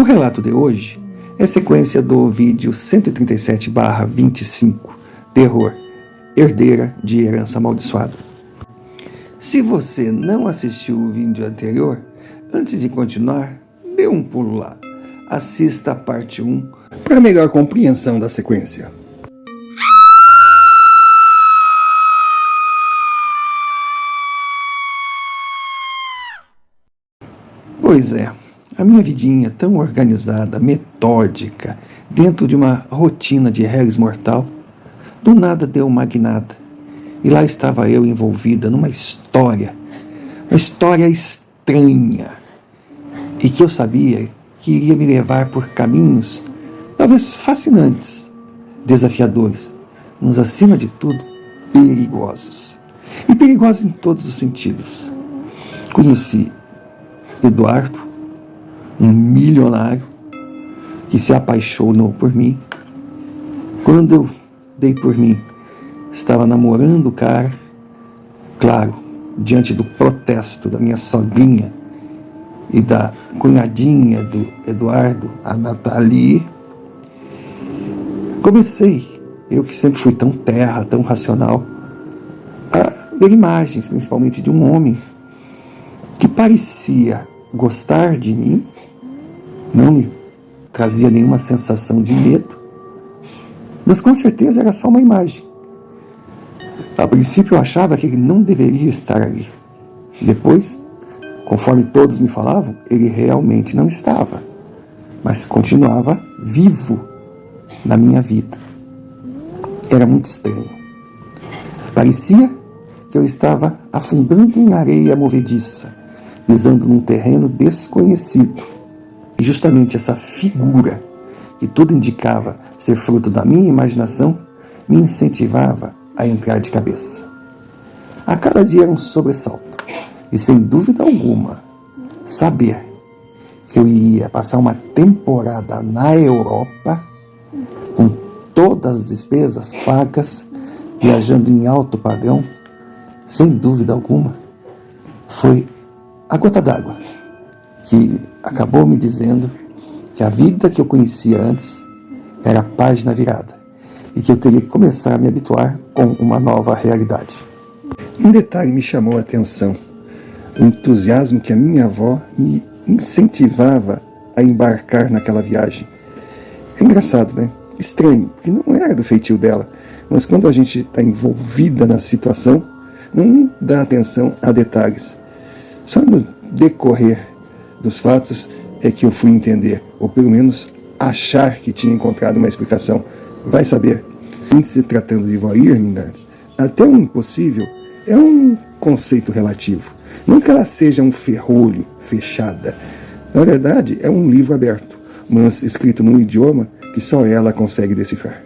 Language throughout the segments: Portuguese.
O relato de hoje é sequência do vídeo 137/25, Terror, Herdeira de Herança Amaldiçoada. Se você não assistiu o vídeo anterior, antes de continuar, dê um pulo lá. Assista a parte 1 para melhor compreensão da sequência. Pois é, a minha vidinha tão organizada, metódica, dentro de uma rotina de réis mortal, do nada deu uma guinada. E lá estava eu envolvida numa história estranha, e que eu sabia que iria me levar por caminhos talvez fascinantes, desafiadores, mas acima de tudo, perigosos. E perigosos em todos os sentidos. Conheci Eduardo, um milionário que se apaixonou por mim. Quando eu dei por mim, estava namorando o cara, claro, diante do protesto da minha sogrinha e da cunhadinha do Eduardo, a Nathalie. Comecei, eu que sempre fui tão terra, tão racional, a ver imagens, principalmente de um homem que parecia gostar de mim, não me trazia nenhuma sensação de medo, mas com certeza era só uma imagem. A princípio eu achava que ele não deveria estar ali. Depois, conforme todos me falavam, ele realmente não estava, mas continuava vivo na minha vida. Era muito estranho. Parecia que eu estava afundando em areia movediça, pisando num terreno desconhecido. E justamente essa figura, que tudo indicava ser fruto da minha imaginação, me incentivava a entrar de cabeça. A cada dia era um sobressalto, e sem dúvida alguma, saber que eu iria passar uma temporada na Europa, com todas as despesas pagas, viajando em alto padrão, sem dúvida alguma, foi a gota d'água que acabou me dizendo que a vida que eu conhecia antes era a página virada e que eu teria que começar a me habituar com uma nova realidade. Um detalhe me chamou a atenção: o entusiasmo que a minha avó me incentivava a embarcar naquela viagem. É engraçado, né? Estranho, porque não era do feitio dela, mas quando a gente está envolvida na situação, não dá atenção a detalhes. Só no decorrer dos fatos é que eu fui entender, ou pelo menos achar que tinha encontrado uma explicação. Vai saber. Em se tratando de vó Irminda, até o impossível é um conceito relativo. Não que ela seja um ferrolho, fechada. Na verdade, é um livro aberto, mas escrito num idioma que só ela consegue decifrar.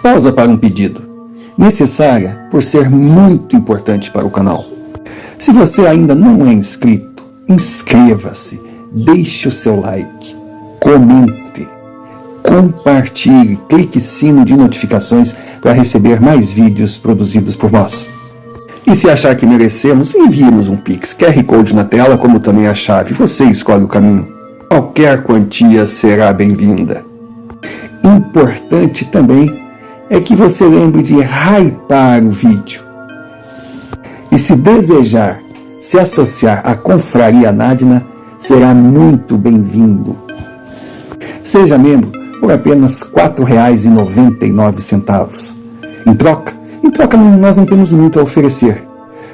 Pausa para um pedido, necessária por ser muito importante para o canal. Se você ainda não é inscrito, inscreva-se, deixe o seu like, comente, compartilhe, clique sino de notificações para receber mais vídeos produzidos por nós. E se achar que merecemos, envie-nos um Pix, QR Code na tela, como também a chave, você escolhe o caminho. Qualquer quantia será bem-vinda. Importante também é que você lembre de hypar o vídeo. E se desejar se associar à Confraria Nadina, será muito bem-vindo. Seja membro por apenas R$ 4,99. Em troca nós não temos muito a oferecer,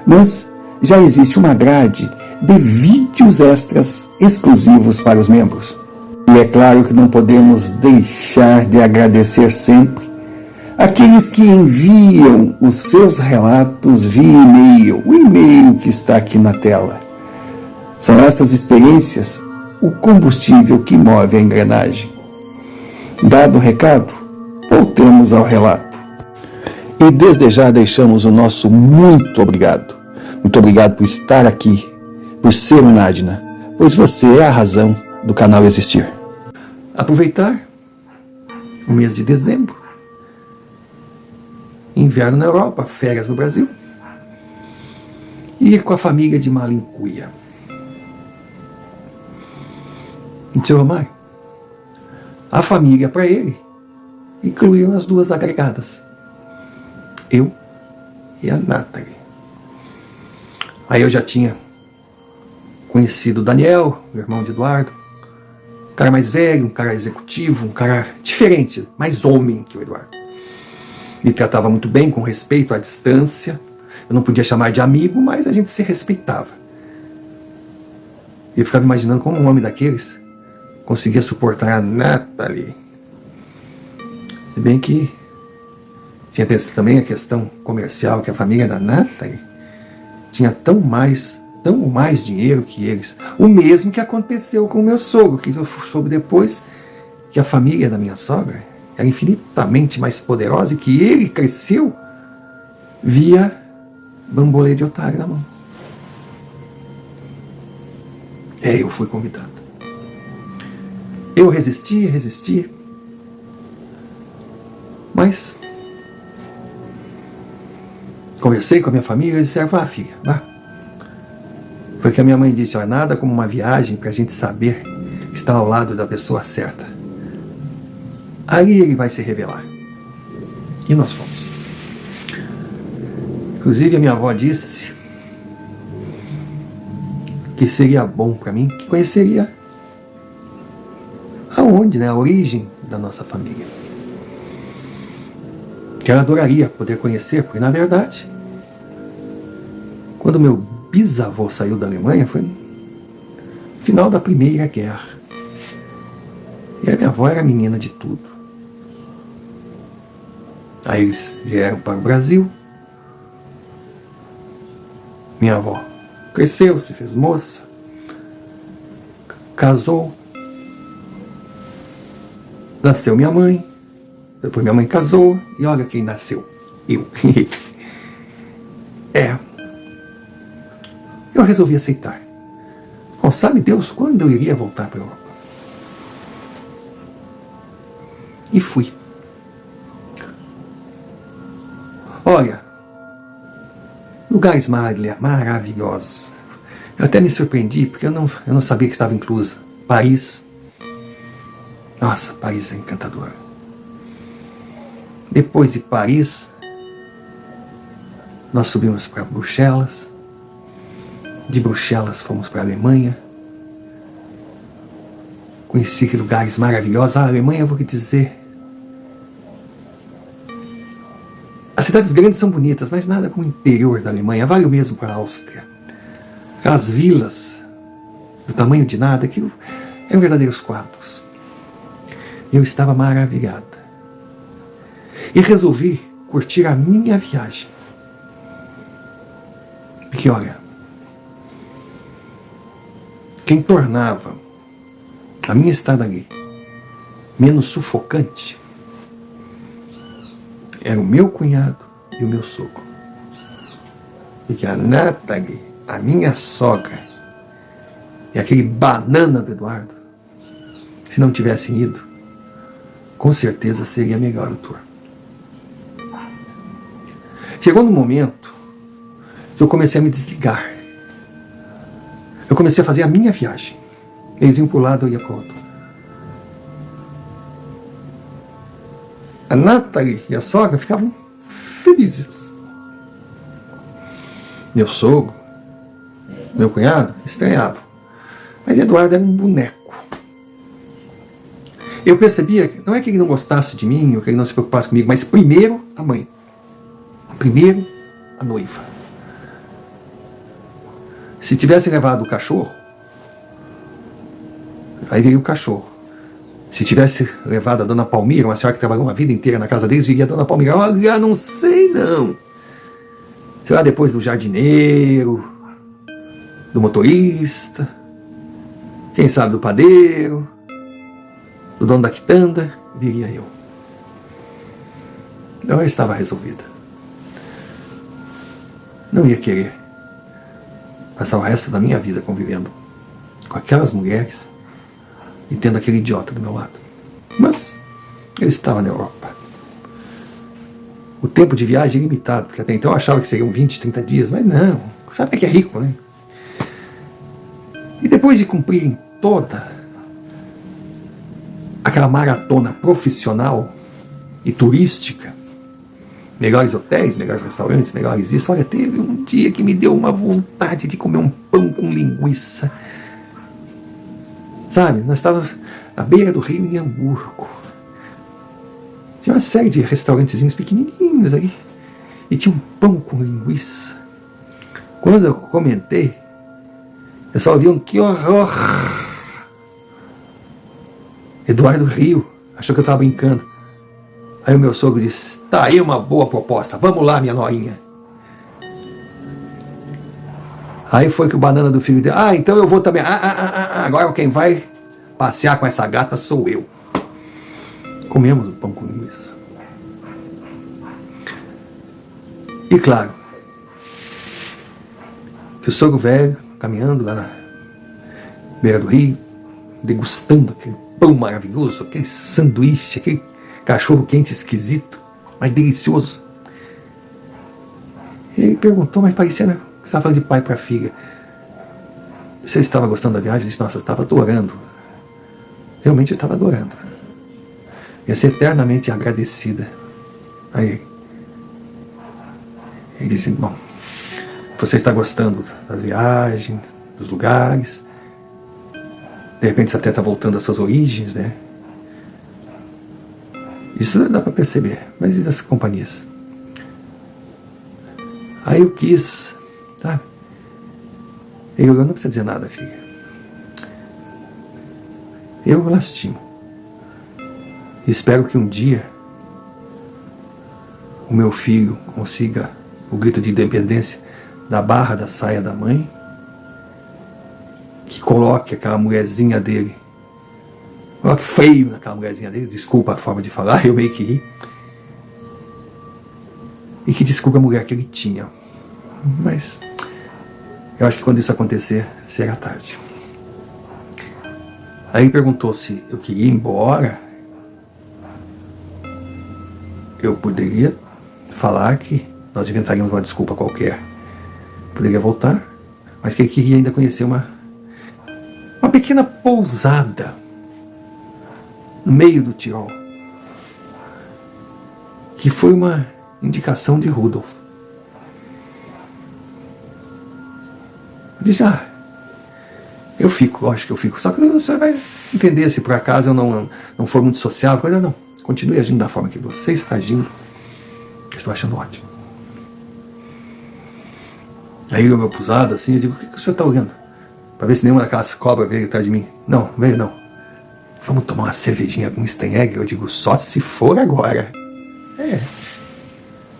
mas já existe uma grade de vídeos extras exclusivos para os membros. E é claro que não podemos deixar de agradecer sempre aqueles que enviam os seus relatos via e-mail, o e-mail que está aqui na tela. São essas experiências o combustível que move a engrenagem. Dado o recado, voltemos ao relato. E desde já deixamos o nosso muito obrigado. Muito obrigado por estar aqui, por ser um Nadina, pois você é a razão do canal existir. Aproveitar o mês de dezembro, inverno na Europa, férias no Brasil. ir com a família de Malincuia. E seu Romário, a família para ele incluíam as duas agregadas, eu e a Nathalie. Aí eu já tinha conhecido o Daniel, o irmão de Eduardo, um cara mais velho, um cara executivo, um cara diferente, mais homem que o Eduardo. Me tratava muito bem, com respeito, à distância. Eu não podia chamar de amigo, mas a gente se respeitava. E eu ficava imaginando como um homem daqueles conseguia suportar a Nathalie. Se bem que tinha também a questão comercial, que a família da Nathalie tinha tão mais dinheiro que eles. O mesmo que aconteceu com o meu sogro, que eu soube depois que a família da minha sogra era infinitamente mais poderosa e que ele cresceu via bambolê de otário na mão. Eu fui convidado. Eu resisti, mas conversei com a minha família e disseram, vá filha, vá. Foi que a minha mãe disse, olha, nada como uma viagem para a gente saber que está ao lado da pessoa certa. Ali ele vai se revelar. E nós fomos. Inclusive a minha avó disse que seria bom para mim, que conheceria aonde, né, a origem da nossa família. Que ela adoraria poder conhecer, porque na verdade, quando meu bisavô saiu da Alemanha, foi no final da Primeira Guerra. E a minha avó era menina de tudo. Aí eles vieram para o Brasil. Minha avó cresceu, se fez moça, casou, nasceu minha mãe, depois minha mãe casou, e olha quem nasceu, eu. Eu resolvi aceitar. Bom, sabe Deus quando eu iria voltar para a Europa? E fui. Olha, lugares maravilhosos. Eu até me surpreendi, porque eu não sabia que estava inclusa. Paris. Nossa, Paris é encantador. Depois de Paris, nós subimos para Bruxelas. De Bruxelas fomos para a Alemanha. Conheci lugares maravilhosos. A Alemanha, eu vou dizer, as cidades grandes são bonitas, mas nada como o interior da Alemanha. Vale o mesmo para a Áustria. Aquelas vilas do tamanho de nada, que eram verdadeiros quadros. Eu estava maravilhada. E resolvi curtir a minha viagem. Porque, olha, quem tornava a minha estada ali menos sufocante era o meu cunhado e o meu sogro. Porque a Nathalie, a minha sogra, e aquele banana do Eduardo, se não tivessem ido, com certeza seria melhor o tour. Chegou no momento que eu comecei a me desligar. Eu comecei a fazer a minha viagem. Eles iam para o lado, eu ia para o outro. A Nathalie e a sogra ficavam felizes. Meu sogro, meu cunhado, estranhavam. Mas Eduardo era um boneco. Eu percebia que não é que ele não gostasse de mim, ou que ele não se preocupasse comigo, mas primeiro a mãe. Primeiro a noiva. Se tivesse levado o cachorro, aí viria o cachorro. Se tivesse levado a dona Palmira, uma senhora que trabalhou uma vida inteira na casa deles, viria a dona Palmira. Olha, não sei não. Sei lá, depois do jardineiro, do motorista, quem sabe do padeiro, do dono da quitanda, viria eu. Então eu estava resolvida. Não ia querer passar o resto da minha vida convivendo com aquelas mulheres e tendo aquele idiota do meu lado. Mas ele estava na Europa. o tempo de viagem é limitado, porque até então eu achava que seriam 20, 30 dias, mas não, sabe que é rico, né? E depois de cumprirem toda aquela maratona profissional e turística, melhores hotéis, melhores restaurantes, melhores isso, olha, teve um dia que me deu uma vontade de comer um pão com linguiça. Sabe, nós estávamos à beira do rio em Hamburgo. Tinha uma série de restaurantezinhos pequenininhos ali. E tinha um pão com linguiça. Quando eu comentei, eu só ouvi um que horror. Eduardo riu, achou que eu estava brincando. Aí o meu sogro disse, tá aí uma boa proposta, vamos lá, minha norinha. Aí foi que o banana do filho dele, então eu vou também. Agora quem vai passear com essa gata sou eu. Comemos o pão com linguiça. E claro, que o sogro velho, caminhando lá na beira do rio, degustando aquele pão maravilhoso, aquele sanduíche, aquele cachorro quente esquisito, mas delicioso. Ele perguntou, mas parecia, né? Você estava falando de pai para filha. Você estava gostando da viagem? Eu disse, nossa, eu estava adorando. Realmente eu estava adorando. Ia ser eternamente agradecida a ele. Ele disse, bom, você está gostando das viagens, dos lugares. De repente você até está voltando às suas origens, né? Isso dá para perceber. Mas e das companhias? Aí eu quis, sabe? Eu não preciso dizer nada, filha. Eu lastimo. Espero que um dia o meu filho consiga o grito de independência da barra da saia da mãe, que coloque aquela mulherzinha dele, coloque feio naquela mulherzinha dele, desculpa a forma de falar, eu meio que ri, e que descubra a mulher que ele tinha. Mas eu acho que quando isso acontecer, será tarde. Aí ele perguntou se eu queria ir embora. Eu poderia falar que nós inventaríamos uma desculpa qualquer. Poderia voltar, mas que ele queria ainda conhecer uma pequena pousada no meio do Tirol, que foi uma indicação de Rudolf. Eu disse, eu fico, lógico que eu fico. Só que você vai entender se por acaso eu não for muito sociável. Não, continue agindo da forma que você está agindo. Eu estou achando ótimo. Aí eu meu pusado assim, eu digo, o que o senhor está olhando? Para ver se nenhuma daquelas cobras veio atrás de mim. Não, veio não. Vamos tomar uma cervejinha com Steinegger? Eu digo, só se for agora.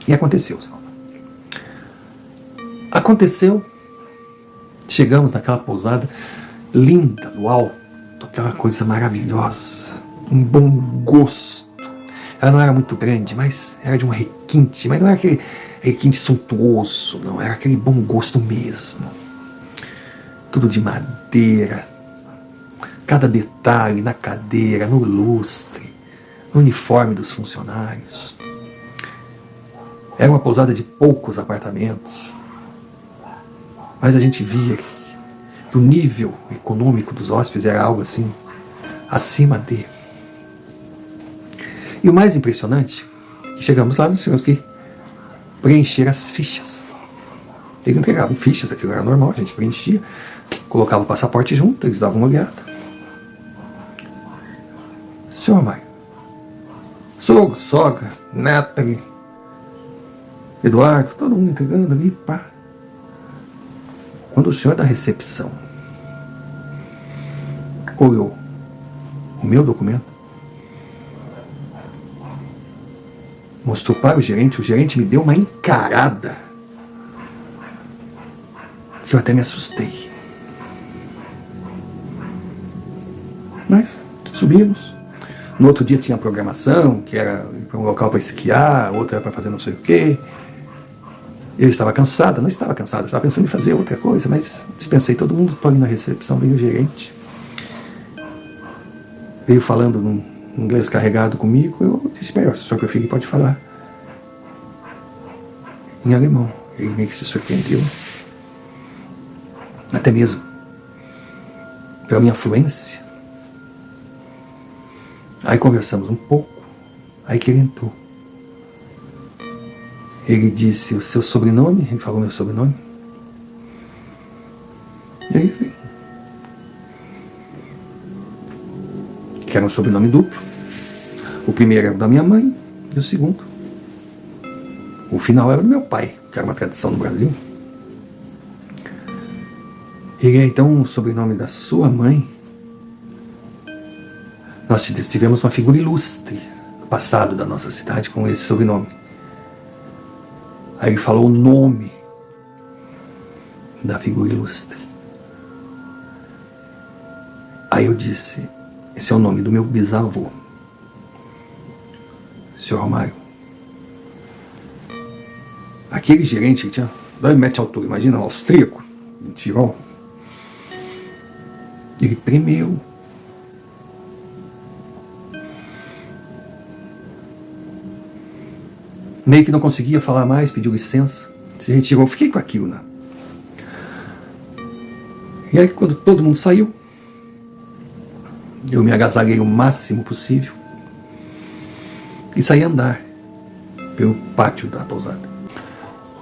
E aconteceu. Aconteceu. Chegamos naquela pousada linda, no alto, aquela coisa maravilhosa, um bom gosto. Ela não era muito grande, mas era de um requinte, mas não era aquele requinte suntuoso, não, era aquele bom gosto mesmo. Tudo de madeira, cada detalhe na cadeira, no lustre, no uniforme dos funcionários. Era uma pousada de poucos apartamentos, mas a gente via que o nível econômico dos hóspedes era algo assim, acima dele. E o mais impressionante, que chegamos lá, nós tínhamos que preencher as fichas. Eles entregavam fichas, aquilo era normal, a gente preenchia, colocava o passaporte junto, eles davam uma olhada. Senhor Mário, sogro, sogra, neta, Eduardo, todo mundo entregando ali, pá. Quando o senhor da recepção olhou o meu documento, mostrou para o gerente me deu uma encarada que eu até me assustei. Mas subimos. No outro dia tinha programação, que era para um local para esquiar, outra era para fazer não sei o quê. Eu estava cansada, não estava cansada, estava pensando em fazer outra coisa, mas dispensei todo mundo, estou ali na recepção, veio o gerente. Veio falando num inglês carregado comigo, eu disse, melhor, se o senhor preferir pode falar. em alemão. Ele meio que se surpreendeu, até mesmo pela minha fluência. Aí conversamos um pouco, aí que ele entrou. Ele disse o seu sobrenome, ele falou meu sobrenome. E aí, sim, que era um sobrenome duplo. O primeiro era o da minha mãe e o segundo, o final, era do meu pai, que era uma tradição no Brasil. Ele é então o sobrenome da sua mãe. Nós tivemos uma figura ilustre no passado da nossa cidade com esse sobrenome. Aí ele falou o nome da figura ilustre. Aí eu disse, esse é o nome do meu bisavô, Sr. Romário. Aquele gerente que tinha 2 metros de altura, imagina, um austríaco, um Tirol. Ele tremeu. Meio que não conseguia falar mais, pediu licença, se retirou. Eu fiquei com aquilo, né? E aí, quando todo mundo saiu, eu me agasalhei o máximo possível e saí a andar pelo pátio da pousada.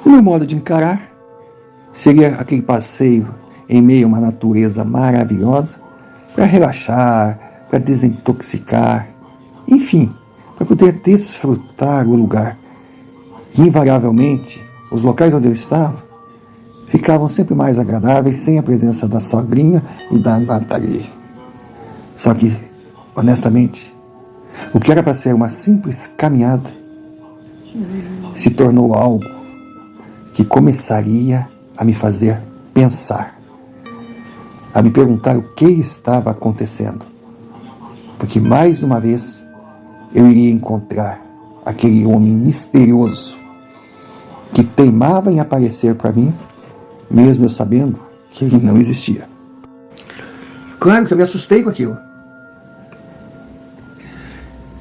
O meu modo de encarar seria aquele passeio em meio a uma natureza maravilhosa para relaxar, para desintoxicar, enfim, para poder desfrutar o lugar. E, invariavelmente, os locais onde eu estava ficavam sempre mais agradáveis sem a presença da sogrinha e da Nathalie. Só que, honestamente, o que era para ser uma simples caminhada se tornou algo que começaria a me fazer pensar, a me perguntar o que estava acontecendo. Porque, mais uma vez, eu iria encontrar aquele homem misterioso que teimava em aparecer para mim, mesmo eu sabendo que ele não existia. Claro que eu me assustei com aquilo.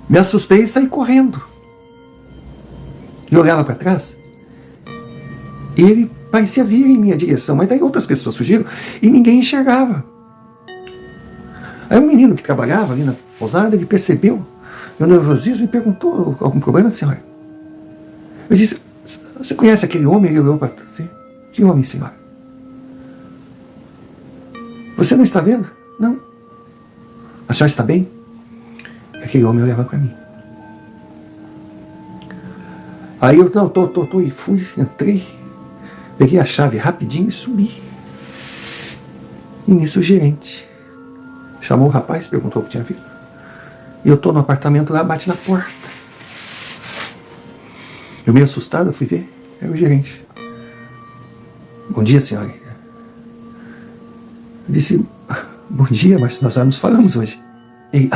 Me assustei e saí correndo. E olhava para trás, e ele parecia vir em minha direção, mas daí outras pessoas surgiram e ninguém enxergava. Aí um menino que trabalhava ali na pousada, ele percebeu meu nervosismo e perguntou: algum problema, senhora? Eu disse: você conhece aquele homem? Ele olhou para trás. Que homem, senhora? Você não está vendo? Não. A senhora está bem? Aquele homem olhava para mim. Aí eu, não, tô, e fui, entrei, peguei a chave rapidinho e subi. E nisso o gerente chamou o rapaz, perguntou o que tinha visto. E eu tô no apartamento lá, bate na porta. Eu meio assustado, fui ver, era o gerente. Bom dia, senhora. Eu disse: bom dia, mas nós já nos falamos hoje. Ele: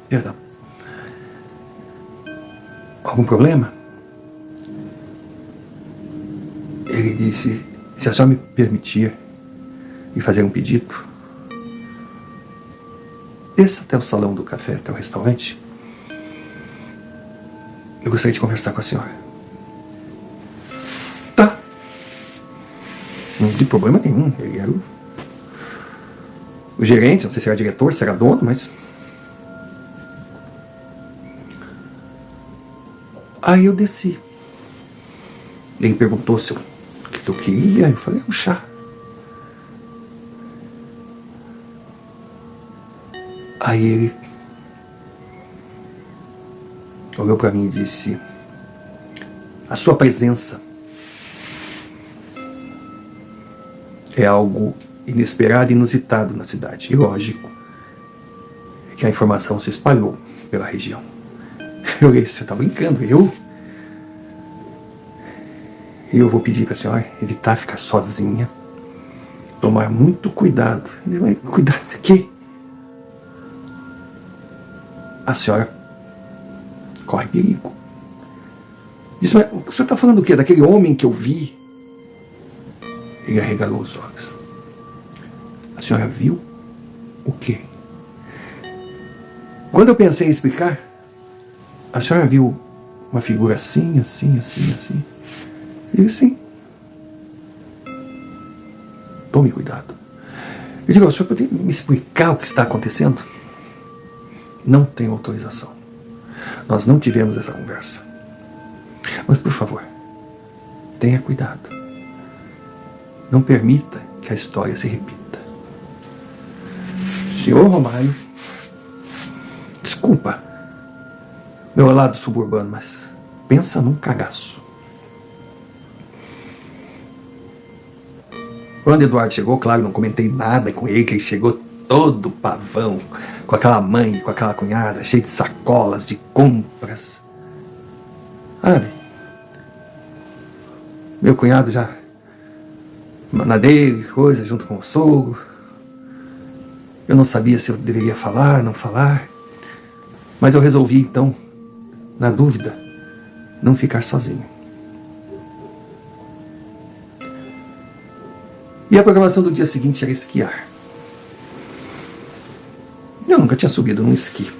perdão. Algum problema? Ele disse: se a senhora me permitir ir fazer um pedido, desça até o salão do café, até o restaurante. Eu gostaria de conversar com a senhora. Tá. Não tem problema nenhum. Ele era o gerente, não sei se era diretor, se era dono, mas... Aí eu desci. Ele perguntou se o que eu queria. Eu falei: um chá. Aí ele olhou para mim e disse: a sua presença é algo inesperado e inusitado na cidade. E lógico que a informação se espalhou pela região. Eu disse: você está brincando? Eu vou pedir para a senhora evitar ficar sozinha, tomar muito cuidado. Ele: cuidado de quê? A senhora corre perigo. Disse: mas o senhor está falando do quê? Daquele homem que eu vi? Ele arregalou os olhos. A senhora viu o quê? Quando eu pensei em explicar, a senhora viu uma figura assim, assim, assim, assim. E sim. Tome cuidado. Eu digo, o senhor poderia me explicar o que está acontecendo? Não tenho autorização. Nós não tivemos essa conversa. Mas, por favor, tenha cuidado. Não permita que a história se repita. Senhor Romário, desculpa meu lado suburbano, mas pensa num cagaço. Quando Eduardo chegou, claro, não comentei nada com ele, que ele chegou todo pavão, com aquela mãe, com aquela cunhada, cheio de sacolas, de compras. Sabe? Meu cunhado já nadei, coisa, junto com o sogro. Eu não sabia se eu deveria falar, não falar. Mas eu resolvi, então, na dúvida, não ficar sozinho. E a programação do dia seguinte era esquiar. Eu nunca tinha subido num esqui.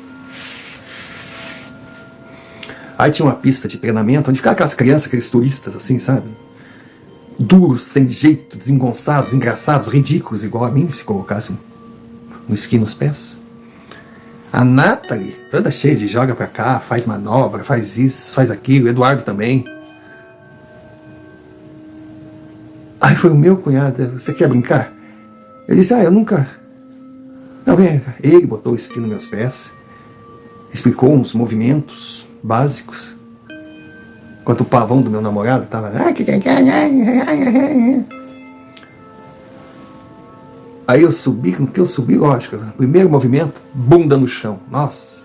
Aí tinha uma pista de treinamento, onde ficavam aquelas crianças, aqueles turistas, assim, sabe? Duros, sem jeito, desengonçados, engraçados, ridículos, igual a mim, se colocasse um esqui nos pés. A Nathalie, toda cheia de joga pra cá, faz manobra, faz isso, faz aquilo, o Eduardo também. Aí foi o meu cunhado, você quer brincar? Eu disse, eu nunca... Não, vem cá. Ele botou o esqui nos meus pés, explicou uns movimentos básicos, enquanto o pavão do meu namorado estava... Aí eu subi, no que eu subi, lógico, primeiro movimento, bunda no chão. Nossa!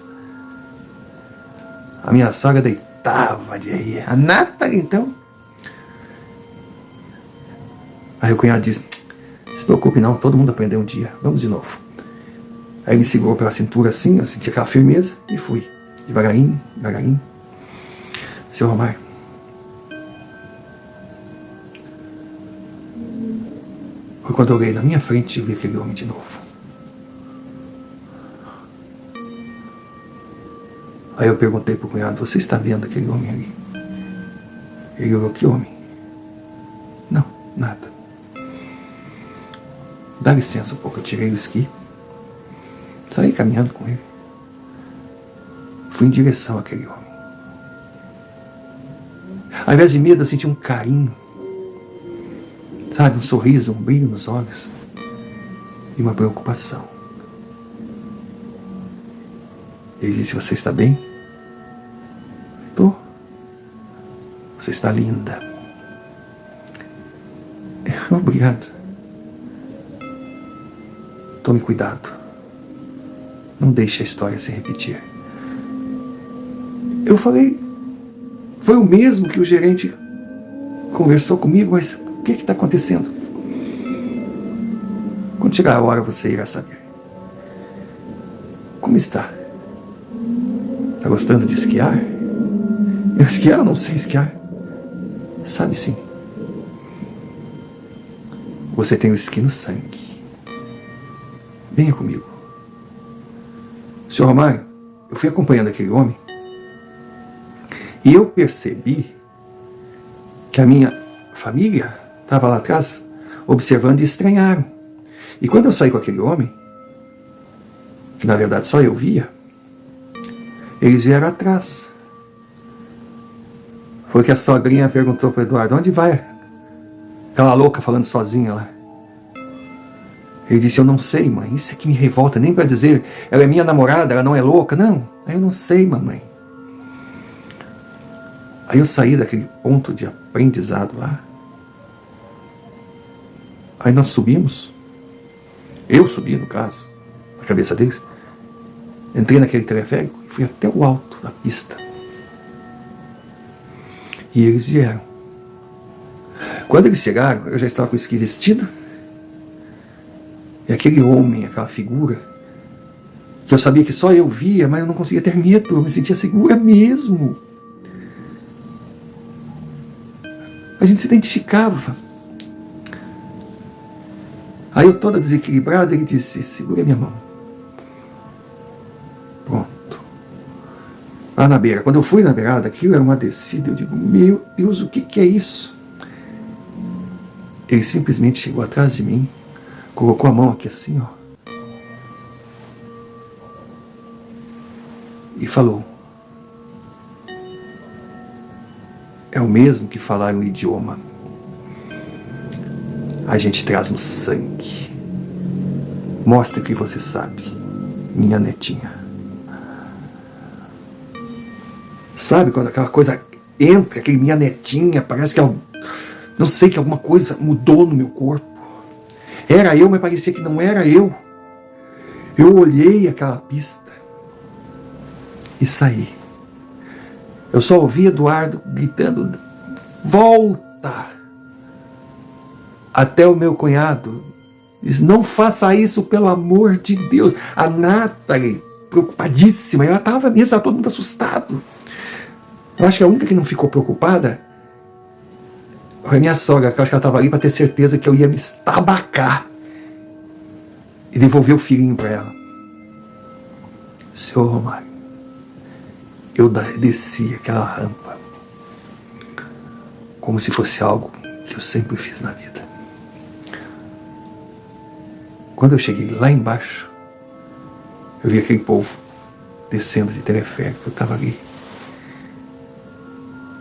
A minha sogra deitava de rir. A Nathalie, então... Aí o cunhado disse, não se preocupe não, todo mundo aprendeu um dia, vamos de novo. Aí me segurou pela cintura assim, eu senti aquela firmeza e fui. Devagarinho, devagarinho. Senhor Romário, foi quando eu olhei na minha frente e vi aquele homem de novo. Aí eu perguntei pro cunhado, você está vendo aquele homem ali? Ele olhou, que homem? Não, nada. Dá licença um pouco, eu tirei o esqui, saí caminhando com ele. Fui em direção àquele homem. Ao invés de medo, eu senti um carinho, sabe, um sorriso, um brilho nos olhos e uma preocupação. Ele disse, você está bem? Tô. Você está linda. Obrigado. Tome cuidado. Não deixe a história se repetir. Eu falei, foi o mesmo que o gerente conversou comigo, mas o que está acontecendo? Quando chegar a hora, você irá saber. Como está? Está gostando de esquiar? Eu esquiar? Eu não sei esquiar. Sabe sim. Você tem o esqui no sangue. Venha comigo. Senhor Romário, eu fui acompanhando aquele homem e eu percebi que a minha família estava lá atrás observando e estranharam. E quando eu saí com aquele homem, que na verdade só eu via, eles vieram atrás. Foi que a sogrinha perguntou para o Eduardo, onde vai aquela louca falando sozinha lá? Ele disse, eu não sei, mãe, isso é que me revolta, nem para dizer, ela é minha namorada, ela não é louca, não, eu não sei, mamãe. Aí eu saí daquele ponto de aprendizado lá, aí nós subimos, eu subi no caso, na cabeça deles, entrei naquele teleférico e fui até o alto da pista. E eles vieram. Quando eles chegaram, eu já estava com o esqui vestido, e aquele homem, aquela figura, que eu sabia que só eu via, mas eu não conseguia ter medo, eu me sentia segura mesmo. A gente se identificava. Aí eu toda desequilibrada, ele disse, segura minha mão. Pronto. Lá na beira, quando eu fui na beirada, aquilo era uma descida, eu digo, meu Deus, o que é isso? Ele simplesmente chegou atrás de mim, colocou a mão aqui assim, ó, e falou: é o mesmo que falar o idioma. A gente traz no sangue. Mostre o que você sabe, minha netinha. Sabe quando aquela coisa entra, aquele minha netinha, parece que não sei, que alguma coisa mudou no meu corpo. Era eu, mas parecia que não era eu. Eu olhei aquela pista e saí. Eu só ouvi Eduardo gritando: volta! Até o meu cunhado disse: não faça isso, pelo amor de Deus. A Nathalie, preocupadíssima, ela estava mesmo, estava todo mundo assustado. Eu acho que a única que não ficou preocupada foi a minha sogra, que eu acho que ela estava ali para ter certeza que eu ia me estabacar e devolver o filhinho para ela. Senhor Romário, eu desci aquela rampa como se fosse algo que eu sempre fiz na vida. Quando eu cheguei lá embaixo, eu vi aquele povo descendo de teleférico. Eu estava ali,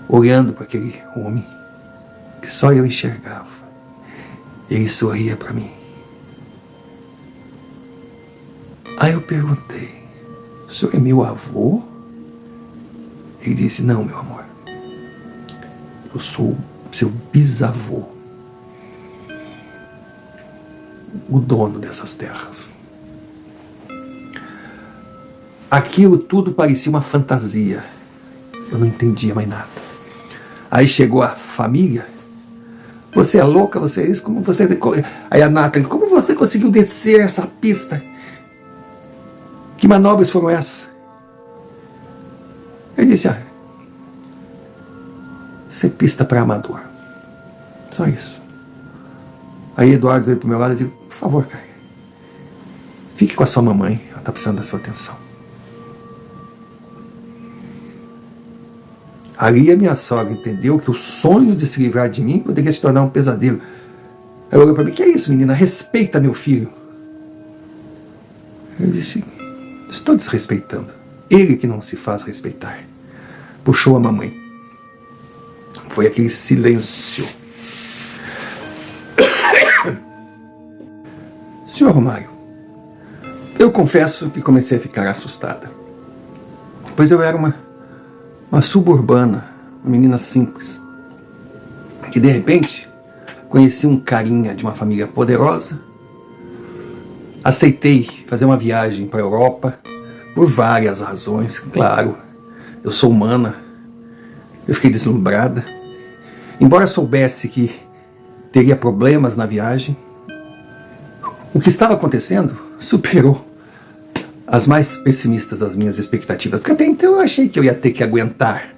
olhando para aquele homem que só eu enxergava. Ele sorria para mim. Aí eu perguntei: o senhor é meu avô? Ele disse: não, meu amor, eu sou seu bisavô, o dono dessas terras. Aquilo tudo parecia uma fantasia. Eu não entendia mais nada. Aí chegou a família: você é louca, você é isso, como você... Aí a Nathalie: como você conseguiu descer essa pista? Que manobras foram essas? Ele disse: isso é pista para amador. Só isso. Aí Eduardo veio pro meu lado e disse: por favor, cara, fique com a sua mamãe, ela está precisando da sua atenção. Ali a minha sogra entendeu que o sonho de se livrar de mim poderia se tornar um pesadelo. Ela olhou para mim: que é isso, menina? Respeita meu filho. Eu disse: estou desrespeitando. Ele que não se faz respeitar. Puxou a mamãe. Foi aquele silêncio. Senhor Romário, eu confesso que comecei a ficar assustada, pois eu era uma suburbana, uma menina simples, que de repente conheci um carinha de uma família poderosa, aceitei fazer uma viagem para a Europa por várias razões. Claro, eu sou humana, eu fiquei deslumbrada. Embora soubesse que teria problemas na viagem, o que estava acontecendo superou as mais pessimistas das minhas expectativas, porque até então eu achei que eu ia ter que aguentar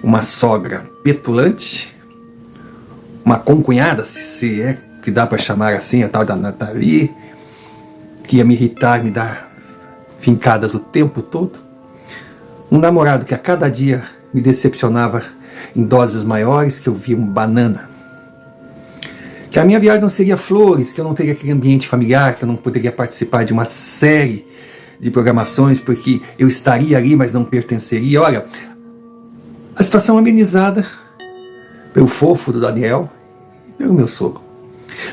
uma sogra petulante, uma concunhada, se é que dá para chamar assim, a tal da Nathalie, que ia me irritar, me dar fincadas o tempo todo, um namorado que a cada dia me decepcionava em doses maiores, que eu via um banana, que a minha viagem não seria flores, que eu não teria aquele ambiente familiar, que eu não poderia participar de uma série de programações, porque eu estaria ali, mas não pertenceria. Olha, a situação amenizada pelo fofo do Daniel e pelo meu sogro.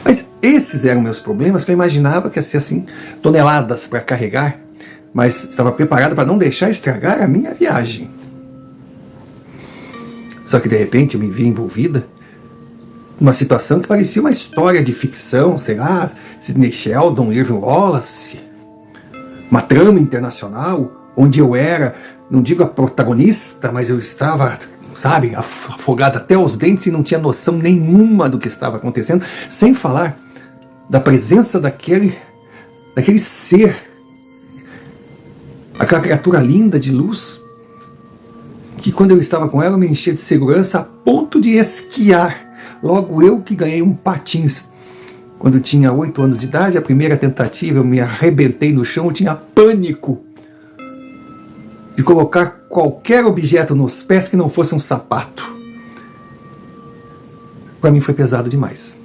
Mas esses eram meus problemas, que eu imaginava que ia ser assim, toneladas para carregar, mas estava preparado para não deixar estragar a minha viagem. Só que de repente eu me vi envolvida numa situação que parecia uma história de ficção, sei lá, Sidney Sheldon, Irving Wallace, uma trama internacional, onde eu era, não digo a protagonista, mas eu estava, sabe, afogado até os dentes e não tinha noção nenhuma do que estava acontecendo, sem falar da presença daquele ser, aquela criatura linda de luz, que quando eu estava com ela me enchia de segurança a ponto de esquiar. Logo eu que ganhei um patins. Quando eu tinha 8 anos de idade, a primeira tentativa, eu me arrebentei no chão, eu tinha pânico de colocar qualquer objeto nos pés que não fosse um sapato. para mim foi pesado demais.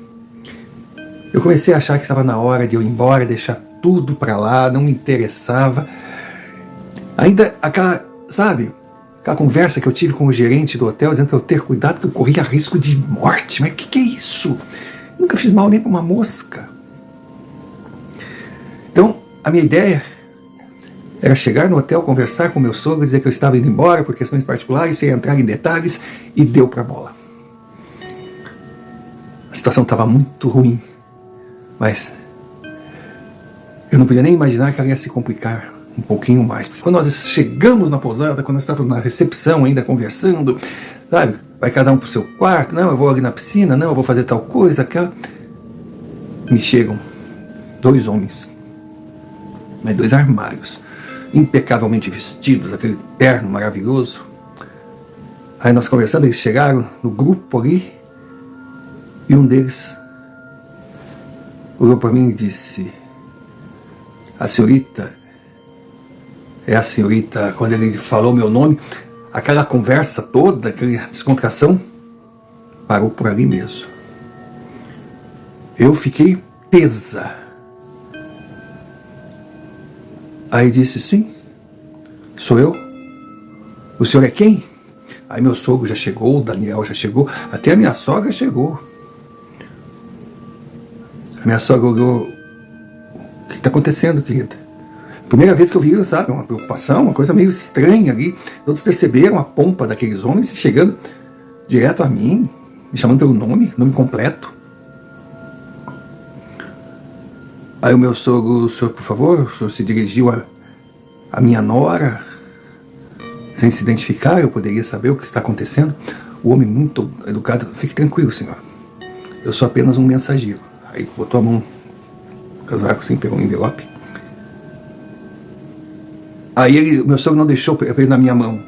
Eu comecei a achar que estava na hora de eu ir embora, deixar tudo para lá, não me interessava. Ainda aquela, sabe, aquela conversa que eu tive com o gerente do hotel, dizendo para eu ter cuidado, que eu corria risco de morte. Mas o que é isso? Eu nunca fiz mal nem para uma mosca. Então, a minha ideia era chegar no hotel, conversar com meu sogro, dizer que eu estava indo embora por questões particulares, sem entrar em detalhes, e deu para a bola. A situação estava muito ruim, mas eu não podia nem imaginar que ela ia se complicar um pouquinho mais. Porque quando nós chegamos na pousada, quando nós estávamos na recepção ainda conversando, sabe, vai cada um para o seu quarto, não, eu vou ali na piscina, não, eu vou fazer tal coisa, aquela. Me chegam 2 homens, né, 2 armários, impecavelmente vestidos, aquele terno maravilhoso. Aí nós conversando, eles chegaram no grupo ali, e um deles olhou para mim e disse: a senhorita, é a senhorita. Quando ele falou meu nome, aquela conversa toda, aquela descontração, parou por ali mesmo. Eu fiquei tesa. Aí disse: sim, sou eu. O senhor é quem? Aí meu sogro já chegou, o Daniel já chegou, até a minha sogra chegou. A minha sogra olhou: o que está acontecendo, querida? Primeira vez que eu vi, sabe, uma preocupação, uma coisa meio estranha ali. Todos perceberam a pompa daqueles homens chegando direto a mim, me chamando pelo nome completo. Aí o meu sogro: o senhor, por favor, o senhor se dirigiu a minha nora, sem se identificar, eu poderia saber o que está acontecendo. O homem muito educado: fique tranquilo, senhor, eu sou apenas um mensageiro. Aí botou a mão no casaco assim, pegou um envelope. Aí o meu sogro não deixou ele na minha mão,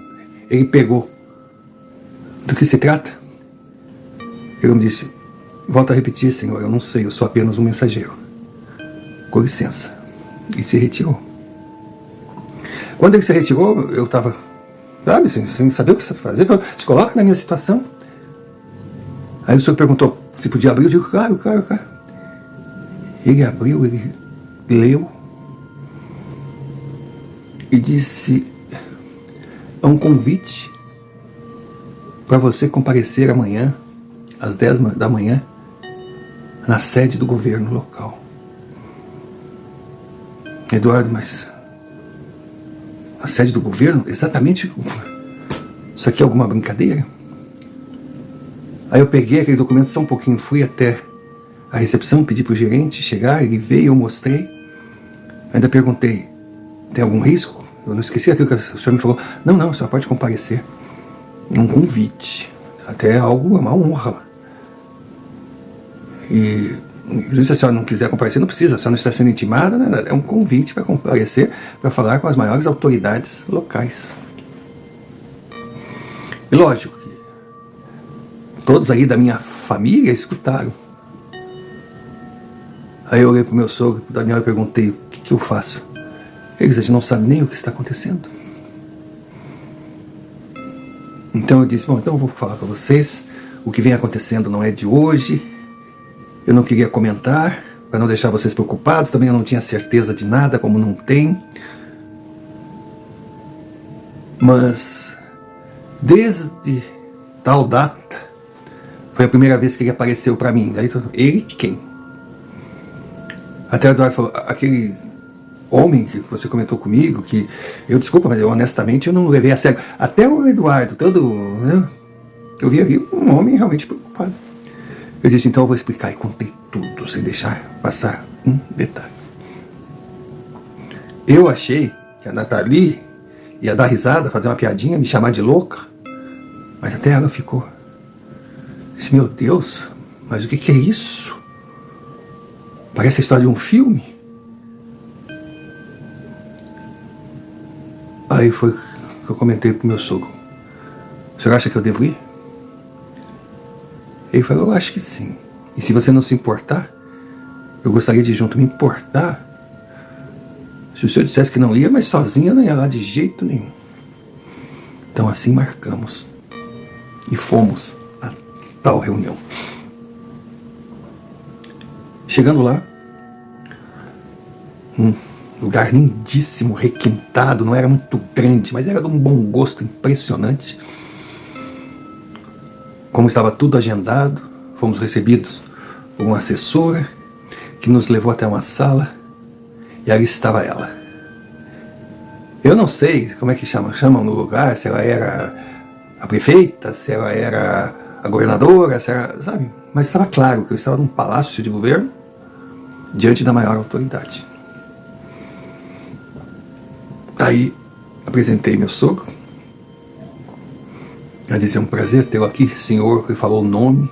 ele pegou. Do que se trata? Ele me disse: volto a repetir, senhor, eu não sei, eu sou apenas um mensageiro. Com licença. E se retirou. Quando ele se retirou, eu estava, sabe, sem saber o que fazer. Se coloca na minha situação. Aí o senhor perguntou se podia abrir. Eu digo: claro, claro, claro. Ele abriu, ele leu e disse: é um convite para você comparecer amanhã, às 10 da manhã, na sede do governo local. Eduardo, mas a sede do governo? Exatamente. Isso aqui é alguma brincadeira? Aí eu peguei aquele documento só um pouquinho, fui até a recepção, pedi para o gerente chegar, ele veio, eu mostrei. Ainda perguntei: tem algum risco? Eu não esqueci aquilo que o senhor me falou. Não, não, o senhor pode comparecer. É um convite. Até algo, é uma honra. E se a senhora não quiser comparecer, não precisa, a senhora não está sendo intimada, né? É um convite para comparecer, para falar com as maiores autoridades locais. E lógico que todos aí da minha família escutaram. Aí eu olhei para o meu sogro, para o Daniel, e perguntei: o que eu faço? Eles: a gente não sabe nem o que está acontecendo. Então eu disse: bom, então eu vou falar para vocês. O que vem acontecendo não é de hoje. Eu não queria comentar, para não deixar vocês preocupados. Também eu não tinha certeza de nada, como não tem. Mas desde tal data, foi a primeira vez que ele apareceu para mim. Daí, ele quem? Até o Eduardo falou: aquele homem que você comentou comigo, que eu, desculpa, mas eu honestamente eu não levei a sério. Até o Eduardo, todo, né, eu vi ali um homem realmente preocupado. Eu disse: então eu vou explicar, e contei tudo, sem deixar passar um detalhe. Eu achei que a Nathalie ia dar risada, fazer uma piadinha, me chamar de louca, mas até ela ficou. Eu disse: meu Deus, mas o que é isso? Parece a história de um filme. Aí foi que eu comentei pro meu sogro: o senhor acha que eu devo ir? Ele falou: eu acho que sim. E se você não se importar, eu gostaria de ir junto. Me importar? Se o senhor dissesse que não ia, mas sozinha não ia lá de jeito nenhum. Então assim marcamos. E fomos a tal reunião. Chegando lá, um lugar lindíssimo, requintado, não era muito grande, mas era de um bom gosto impressionante. Como estava tudo agendado, fomos recebidos por uma assessora que nos levou até uma sala e ali estava ela. Eu não sei como é que chamam no lugar, se ela era a prefeita, se ela era a governadora, se era, sabe? Mas estava claro que eu estava num palácio de governo diante da maior autoridade. Aí apresentei meu sogro. Ela disse: é um prazer tê-lo aqui, senhor, que falou o nome.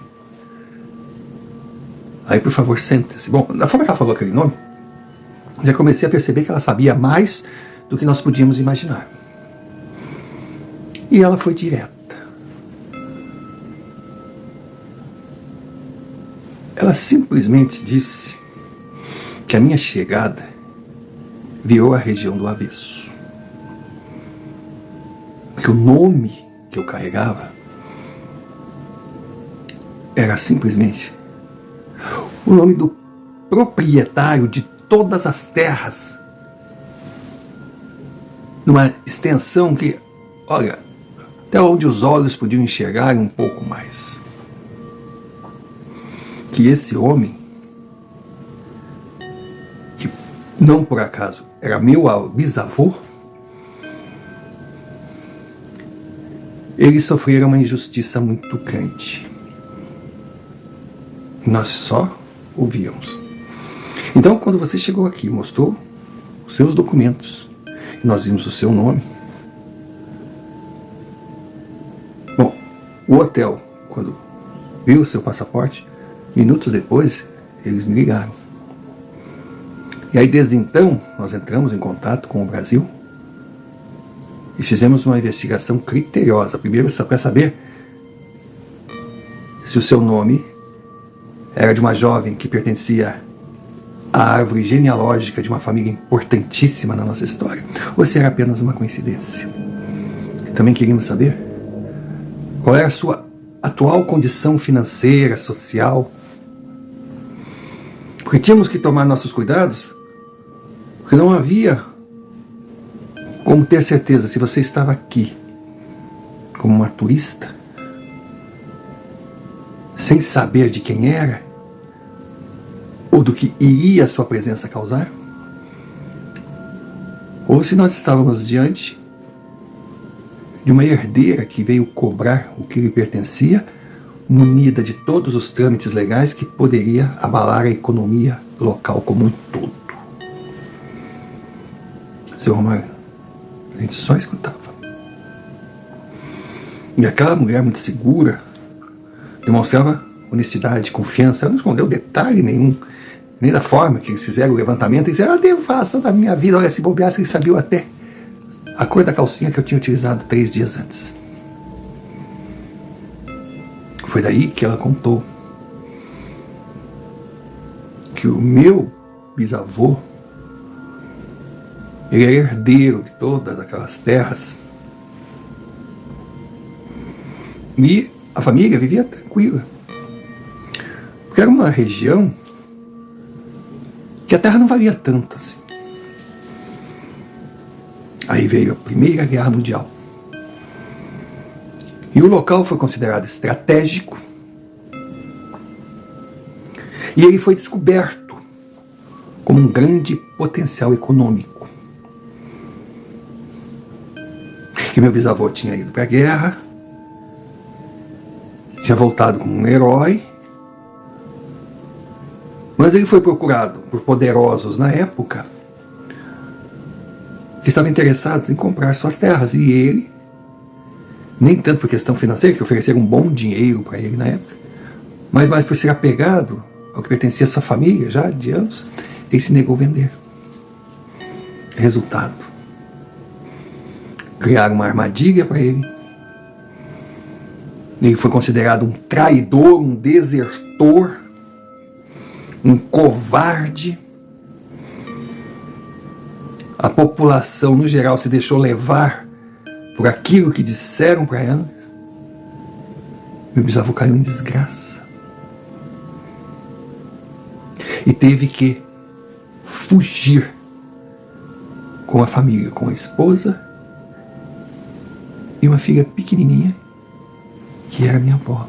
Aí, por favor, senta-se. Bom, da forma que ela falou aquele nome, já comecei a perceber que ela sabia mais do que nós podíamos imaginar. E ela foi direta. Ela simplesmente disse que a minha chegada virou a região do avesso. Que o nome que eu carregava era simplesmente o nome do proprietário de todas as terras, numa extensão que, olha, até onde os olhos podiam enxergar um pouco mais. Que esse homem, que não por acaso era meu bisavô, ele sofrera uma injustiça muito grande. Nós só ouvíamos. Então, quando você chegou aqui, mostrou os seus documentos, e nós vimos o seu nome. Bom, o hotel, quando viu o seu passaporte, minutos depois, eles me ligaram. E aí, desde então, nós entramos em contato com o Brasil e fizemos uma investigação criteriosa. Primeiro, para saber se o seu nome era de uma jovem que pertencia à árvore genealógica de uma família importantíssima na nossa história, ou se era apenas uma coincidência. Também queríamos saber qual era a sua atual condição financeira, social, porque tínhamos que tomar nossos cuidados, porque não havia como ter certeza se você estava aqui como uma turista, sem saber de quem era, ou do que iria a sua presença causar, ou se nós estávamos diante de uma herdeira que veio cobrar o que lhe pertencia, munida de todos os trâmites legais que poderia abalar a economia local como um todo. Seu Romário, a gente só escutava. E aquela mulher muito segura demonstrava honestidade, confiança. Ela não escondeu detalhe nenhum, nem da forma que eles fizeram o levantamento. Eles disseram: a devassa da minha vida. Olha, se bobeasse, eles sabiam até a cor da calcinha que eu tinha utilizado 3 dias antes. Foi daí que ela contou que o meu bisavô, ele era herdeiro de todas aquelas terras. E a família vivia tranquila. Porque era uma região que a terra não valia tanto assim. Aí veio a Primeira Guerra Mundial. E o local foi considerado estratégico. E ele foi descoberto como um grande potencial econômico. Que meu bisavô tinha ido para a guerra, tinha voltado como um herói, mas ele foi procurado por poderosos na época que estavam interessados em comprar suas terras, e ele, nem tanto por questão financeira, que ofereceram um bom dinheiro para ele na época, mas mais por ser apegado ao que pertencia à sua família já de anos, ele se negou a vender. Resultado: criaram uma armadilha para ele. Ele foi considerado um traidor, um desertor, um covarde. A população, no geral, se deixou levar por aquilo que disseram para ela. Meu bisavô caiu em desgraça. e teve que fugir com a família, com a esposa e uma filha pequenininha, que era minha avó.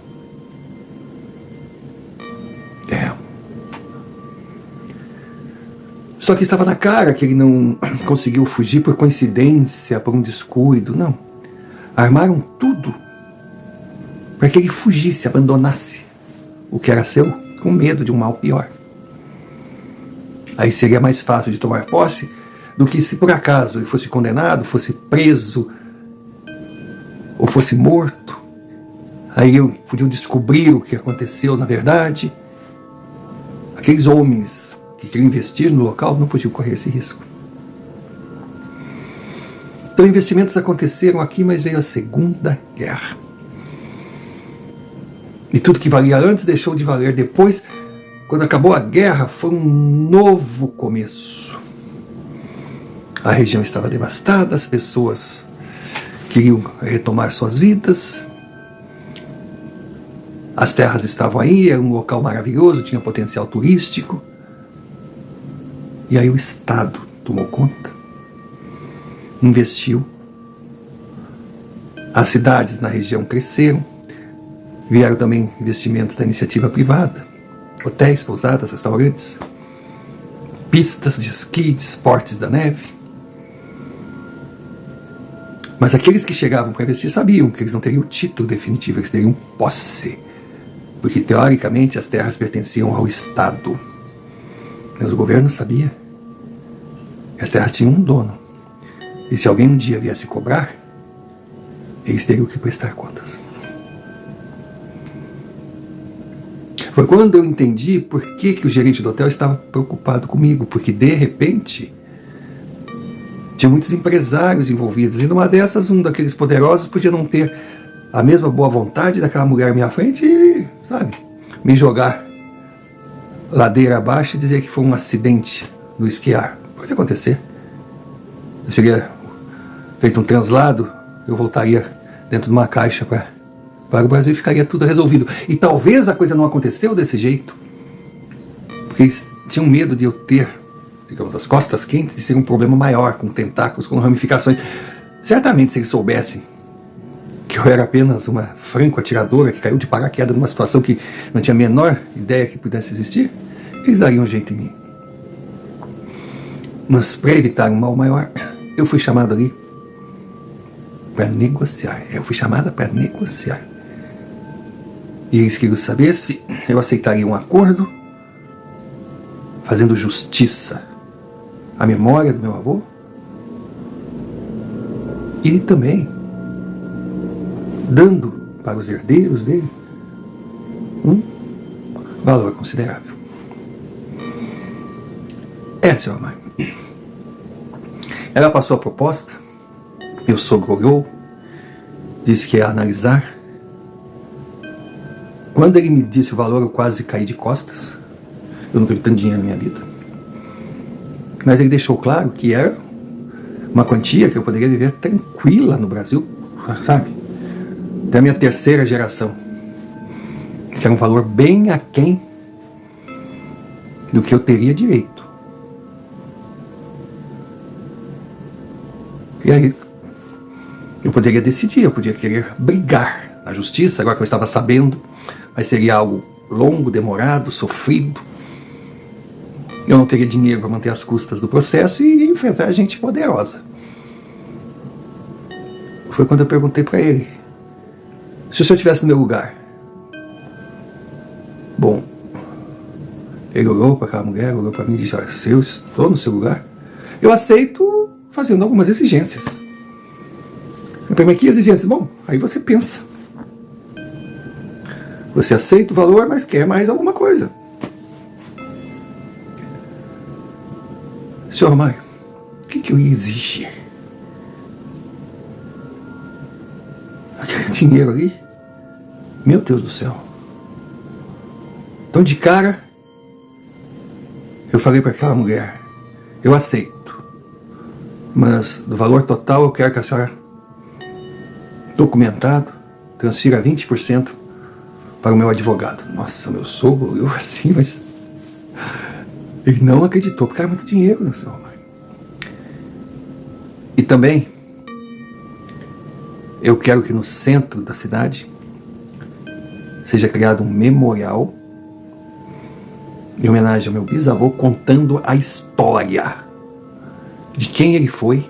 Só que estava na cara que ele não conseguiu fugir por coincidência, por um descuido, não. Armaram tudo para que ele fugisse, abandonasse o que era seu, com medo de um mal pior. Aí seria mais fácil de tomar posse do que se por acaso ele fosse condenado, fosse preso ou fosse morto. Aí podiam descobrir o que aconteceu na verdade. Aqueles homens que queriam investir no local não podiam correr esse risco. Então investimentos aconteceram aqui, mas veio a Segunda Guerra. E tudo que valia antes deixou de valer depois. Quando acabou a guerra, foi um novo começo. A região estava devastada, as pessoas queriam retomar suas vidas. As terras estavam aí, era um local maravilhoso, tinha potencial turístico. E aí o Estado tomou conta, investiu. As cidades na região cresceram, vieram também investimentos da iniciativa privada, hotéis, pousadas, restaurantes, pistas de esqui, de esportes da neve. Mas aqueles que chegavam para investir sabiam que eles não teriam o título definitivo, eles teriam posse, porque teoricamente as terras pertenciam ao Estado. Mas o governo sabia que as terras tinham um dono. E se alguém um dia viesse cobrar, eles teriam que prestar contas. Foi quando eu entendi por que o gerente do hotel estava preocupado comigo, porque de repente tinha muitos empresários envolvidos, e numa dessas um daqueles poderosos podia não ter a mesma boa vontade daquela mulher à minha frente e, sabe, me jogar ladeira abaixo e dizer que foi um acidente no esquiar. Pode acontecer. Eu seria feito um translado, eu voltaria dentro de uma caixa para o Brasil e ficaria tudo resolvido. E talvez a coisa não aconteceu desse jeito, porque eles tinham medo de eu ter, digamos, as costas quentes e ser um problema maior, com tentáculos, com ramificações. Certamente, se eles soubessem que eu era apenas uma franco-atiradora que caiu de paraquedas numa situação que não tinha a menor ideia que pudesse existir, eles dariam um jeito em mim. Mas para evitar um mal maior, eu fui chamado ali para negociar. Eu fui chamada para negociar. E eles queriam saber se eu aceitaria um acordo fazendo justiça à memória do meu avô e também dando para os herdeiros dele um valor considerável. Senhor Amaro. Ela passou a proposta, meu sogro olhou, disse que ia analisar. Quando ele me disse o valor, eu quase caí de costas. Eu nunca vi tanto dinheiro na minha vida. Mas ele deixou claro que era uma quantia que eu poderia viver tranquila no Brasil, sabe? Até a minha terceira geração. Que era um valor bem aquém do que eu teria direito. E aí, eu poderia decidir, eu podia querer brigar na justiça, agora que eu estava sabendo, mas seria algo longo, demorado, sofrido. Eu não teria dinheiro para manter as custas do processo e enfrentar gente poderosa. Foi quando eu perguntei para ele, se o senhor estivesse no meu lugar. Bom, ele olhou para aquela mulher, olhou para mim e disse, olha, se eu estou no seu lugar, eu aceito fazendo algumas exigências. Eu perguntei, que exigências? Bom, aí você pensa. Você aceita o valor, mas quer mais alguma coisa. Senhor Mário, o que eu ia exigir? Aquele dinheiro ali? Meu Deus do céu. Então de cara, eu falei para aquela mulher, eu aceito. Mas do valor total eu quero que a senhora, documentado, transfira 20% para o meu advogado. Nossa, meu sogro, eu assim, mas Ele não acreditou, porque era muito dinheiro no seu Romário. E também, eu quero que no centro da cidade seja criado um memorial em homenagem ao meu bisavô, contando a história de quem ele foi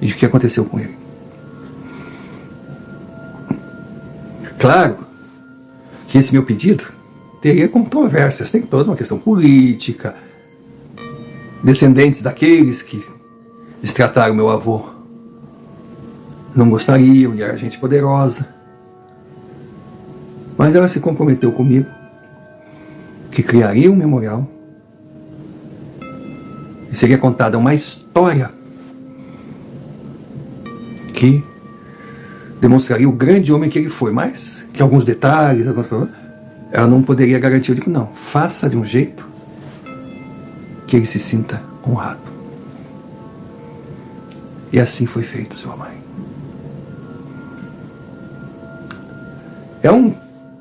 e de o que aconteceu com ele. Claro que esse meu pedido teria controvérsias, tem toda uma questão política, descendentes daqueles que destrataram meu avô não gostariam, e era gente poderosa. Mas ela se comprometeu comigo que criaria um memorial e seria contada uma história que demonstraria o grande homem que ele foi, mas que alguns detalhes, ela não poderia garantir. Eu digo, não, faça de um jeito que ele se sinta honrado. E assim foi feito, sua mãe. É um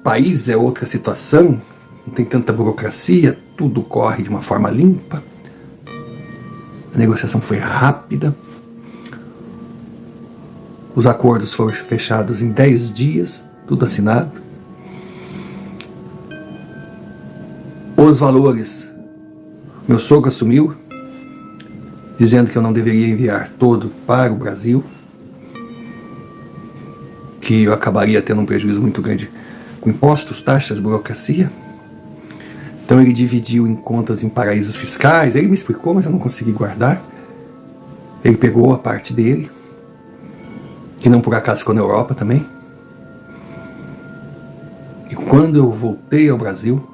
país, é outra situação, não tem tanta burocracia, tudo corre de uma forma limpa. A negociação foi rápida. Os acordos foram fechados em 10 dias, tudo assinado. Os valores, meu sogro assumiu, dizendo que eu não deveria enviar todo para o Brasil, que eu acabaria tendo um prejuízo muito grande com impostos, taxas, burocracia. Então ele dividiu em contas em paraísos fiscais. Ele me explicou, mas eu não consegui guardar. Ele pegou a parte dele, que não por acaso ficou na Europa também. E quando eu voltei ao Brasil,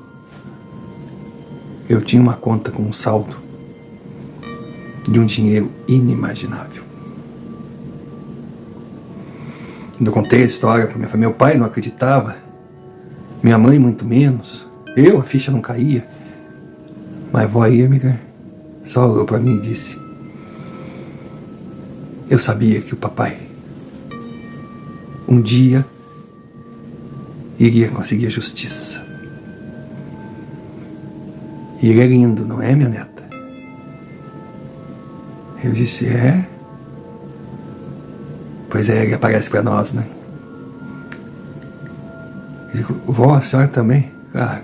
eu tinha uma conta com um saldo de um dinheiro inimaginável. Quando eu contei a história para minha família, meu pai não acreditava, minha mãe muito menos, a ficha não caía. Mas a vó Irmiger só olhou para mim e disse: eu sabia que o papai um dia iria conseguir a justiça. E ele é lindo, não é, minha neta? Eu disse, é? Pois é, ele aparece para nós, né? Eu digo, vó, a senhora também? Claro.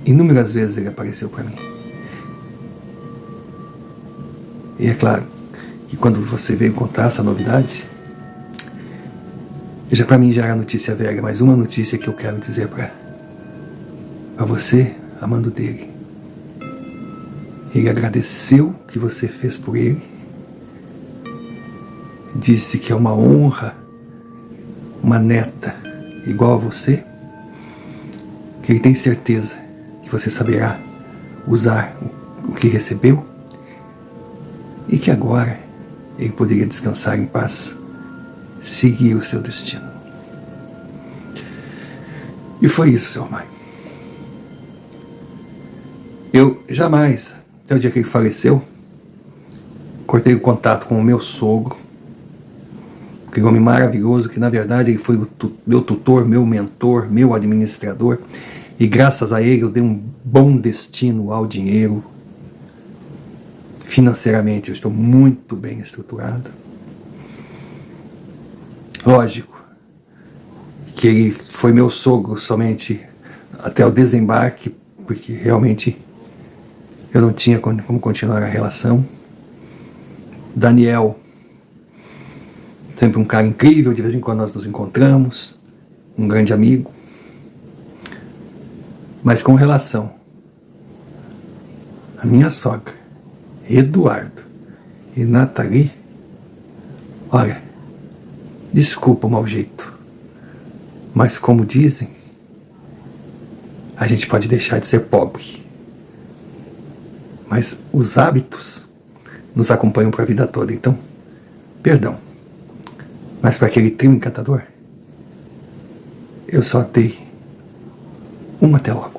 Inúmeras vezes ele apareceu para mim. E é claro que quando você veio contar essa novidade, para mim já era notícia velha, mas uma notícia que eu quero dizer para você, amando dele. Ele agradeceu o que você fez por ele, disse que é uma honra uma neta igual a você, que ele tem certeza que você saberá usar o que recebeu e que agora ele poderia descansar em paz, seguir o seu destino. E foi isso, seu mãe. Eu jamais, até o dia que ele faleceu, cortei o contato com o meu sogro, aquele homem maravilhoso, que na verdade ele foi meu tutor, meu mentor, meu administrador, e graças a ele eu dei um bom destino ao dinheiro. Financeiramente eu estou muito bem estruturado. Lógico que ele foi meu sogro somente até o desembarque, porque realmente eu não tinha como continuar a relação. Daniel, sempre um cara incrível, de vez em quando nós nos encontramos, um grande amigo. Mas com relação à minha sogra, Eduardo e Nathalie, olha, desculpa o mau jeito, mas como dizem, a gente pode deixar de ser pobre, mas os hábitos nos acompanham para a vida toda. Então, perdão, mas para aquele trio encantador, eu só dei uma até logo.